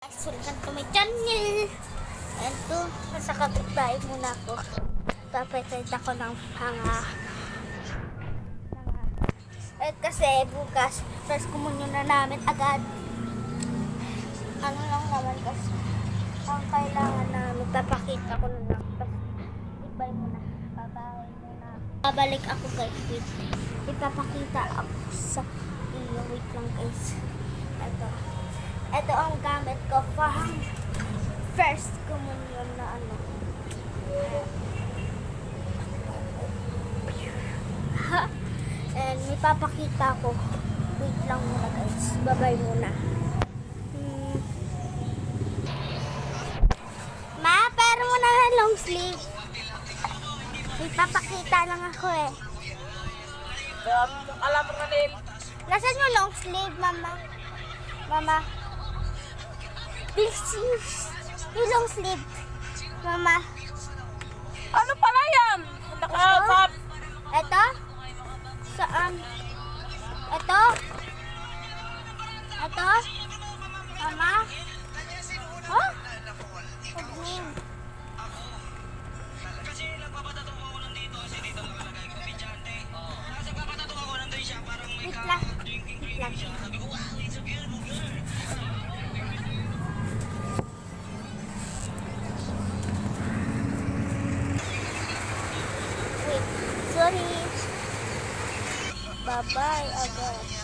Welcome to my channel. And to, nasa kapitbahay muna ako. Papatid ako ng kasi bukas, first communion na namin agad. Ano lang naman kasi, ang kailangan namin, papakita ko na lang. Ibay muna, babay muna. Babalik ako guys, wait. Ipapakita ako sa iyo, wait lang guys. Ito ang gamit ko pang first communion na ano. And may papakita ko. Wait lang muna guys. Babay muna. Ma, pero muna na long sleeve. May papakita lang ako eh. Alam mo rin. Nasaan yung long sleeve, mama? Mama. This is yung long sleeve. Mama. Ano pala yan? Nakasap. Ito? Saan? Ito? Ito? Mama? Huh? Pagnin. Wait lang. Wait lang. Wait. Sorry. Bye-bye again.